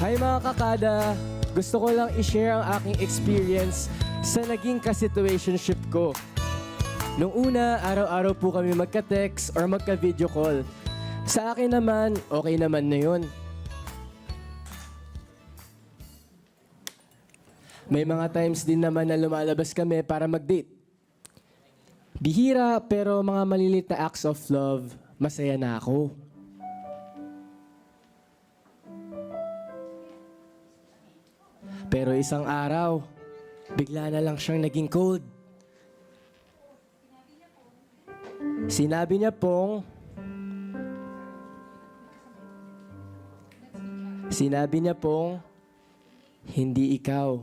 Hi mga kakada! Gusto ko lang i-share ang aking experience sa naging ka-situationship ko. Nung una, araw-araw po kami magka-text or magka-video call. Sa akin naman, okay naman na yun. May mga times din naman na lumalabas kami para mag-date. Bihira pero mga malilit na acts of love, masaya na ako. Pero isang araw, bigla na lang siyang naging cold. Sinabi niya pong, hindi ikaw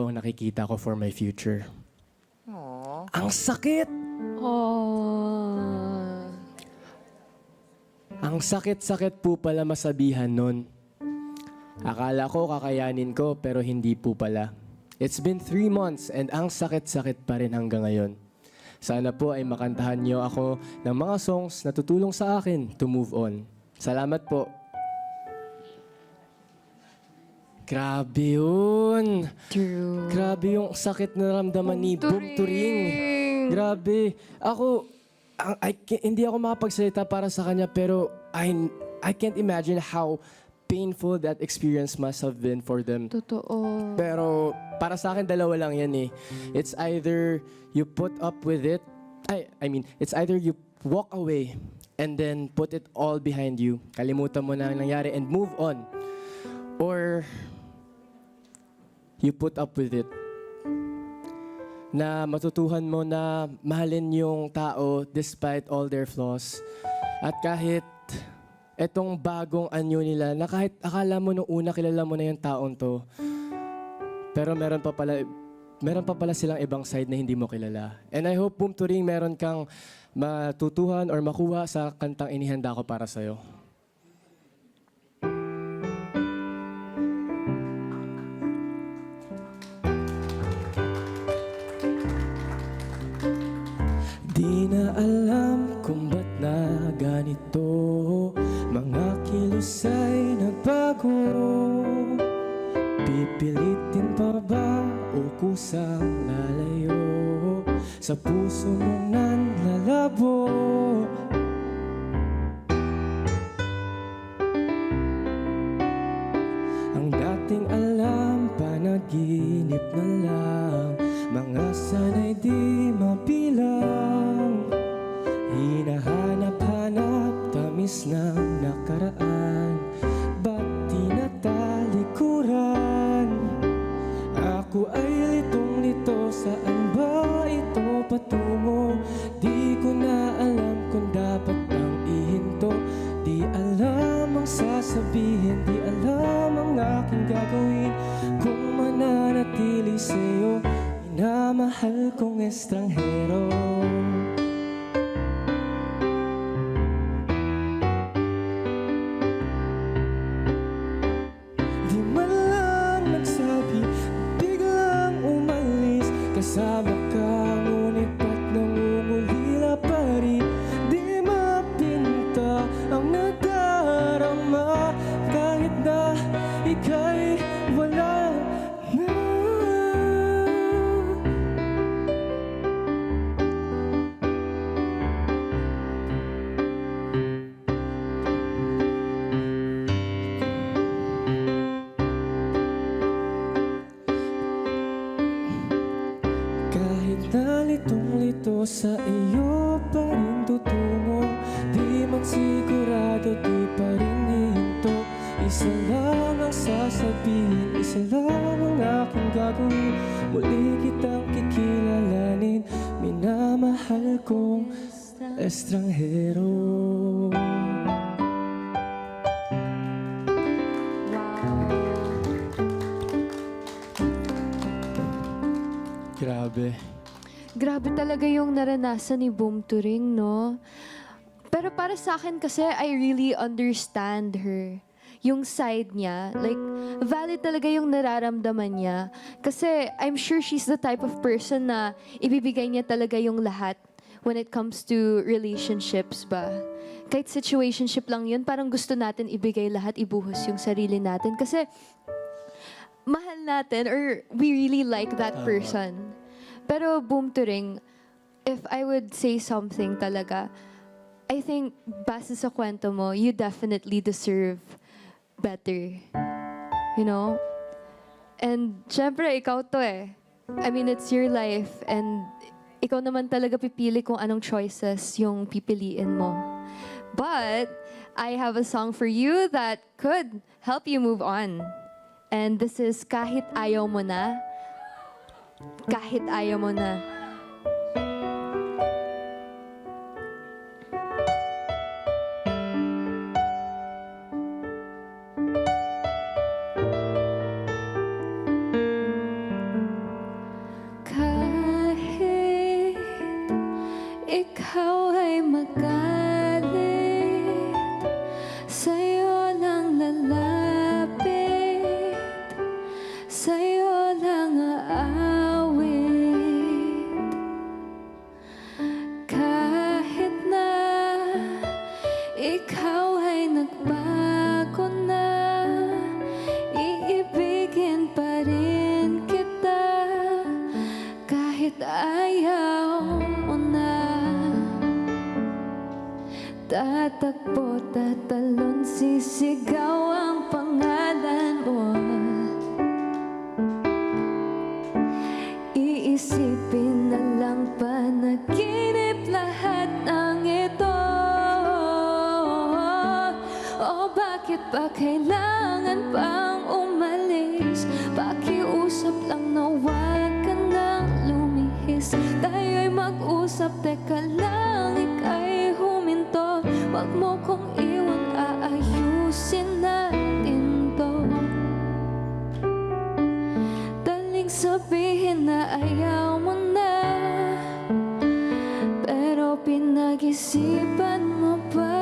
ang nakikita ko for my future. Aww. Ang sakit! Oh. Ang sakit-sakit po pala masabihan nun. Akala ko kakayanin ko pero hindi po pala. It's been 3 months and ang sakit-sakit pa rin hanggang ngayon. Sana po ay makantahan niyo ako ng mga songs na tutulong sa akin to move on. Salamat po. Grabe yun. True. Grabe yung sakit na ramdaman ni Boom Turing. Grabe. Ako, hindi ako makapagsalita para sa kanya pero I can't imagine how painful that experience must have been for them. Totoo. Pero para sa akin, dalawa lang yan eh. It's either you put up with it, it's either you walk away and then put it all behind you. Kalimutan mo na ang nangyari and move on. Or you put up with it. Na matutuhan mo na mahalin yung tao despite all their flaws. At kahit etong bagong anyo nila na kahit akala mo nung una kilala mo na yung taong to, pero meron pa pala silang ibang side na hindi mo kilala. And I hope, Boom Turing, meron kang matutuhan or makuha sa kantang inihanda ko para sa'yo. Di na alam kung ba't na ganito, mga kilos ay nagbago. Pipilitin pa ba o kusang lalayo sa puso mong nanlalabo? Ang dating alam, panaginip na lang, mga sanay di mabilang. Hinahanap-hanap, tamis ng nakaraan, ba't di natalikuran? Ako ay litong-lito, saan ba ito patungo? Di ko na alam kung dapat bang ihinto. Di alam ang sasabihin, di alam ang aking gagawin kung mananatili sa'yo, minamahal kong estranghero. Di man lang nagsabi, biglang umalis. Kasama ka, ngunit ba't nangungulila pa rin? Di mapinta ang nadarama, kahit na ika'y wala na. Kahit nalitong-lito sa iyo pa rin tutungo, di man sigurado, di pa rin hihinto. Isa lang ang sasabihin, isa lang ang aking gagawin, muli kitang kikilalanin, minamahal kong estranghero. Grabe. Grabe talaga yung naranasan ni Boom Turing, no? Pero para sa akin kasi, I really understand her. Yung side niya, like, valid talaga yung nararamdaman niya. Kasi I'm sure she's the type of person na ibibigay niya talaga yung lahat when it comes to relationships ba. Kahit situationship lang yun, parang gusto natin ibigay lahat, ibuhos yung sarili natin. Kasi mahal natin or we really like that person. Pero Boom Turing, if I would say something talaga, I think base sa kwento mo, you definitely deserve better. You know? And syempre, ikaw to eh. I mean, it's your life and ikaw naman talaga pipili kung anong choices yung pipiliin mo. But I have a song for you that could help you move on. And this is Kahit Ayaw Mo Na. Kahit Ayaw Mo Na. Kahit ikaw ay magalit, sa'yo lang lalapit, sa'yo lang aawit. Kahit na ikaw ay nagbago na, iibigin pa rin kita. Kahit ayaw mo na, tatakbo, tatalon, sisigaw ang pangalan mo. Iisipin na lang panaginip lahat ng ito. O bakit ba kailangan pang umalis? Pakiusap lang na huwag ka nang lumihis. Tayo'y mag-usap, teka lang, ika'y huminto. Huwag mo kong iwan, aayusin natin to. Daling sabihin na ayaw mo na, pero pinag-isipan mo ba?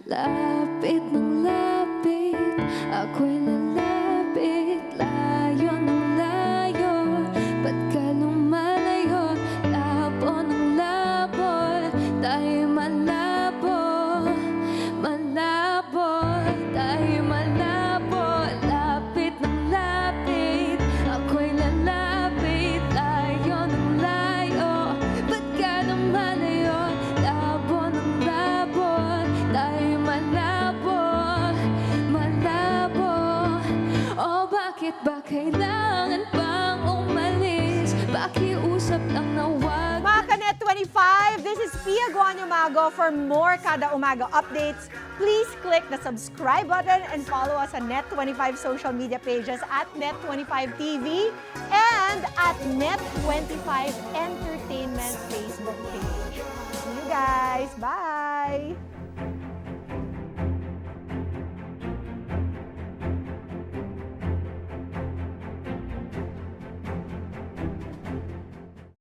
Lapit ng lapit, ako'y lalapit. Layo ng layo, ba't ka lumalayo? Labo ng labo, tayo malabo. Malabo, tayo malabo. Lapit ng lapit, ako'y lalapit. Layo ng layo, ba't ka lumalayo? Labo ng labo, tayo malabo. Malabo. O bakit ba kailangan pang umalis? Pakiusap lang na huwag. Mga Kanet 25, this is Pia Guanyamago. For more Kada Umaga updates, please click the subscribe button and follow us on Net25 social media pages at Net25TV and at Net25 Entertainment Facebook page. See you guys. Bye!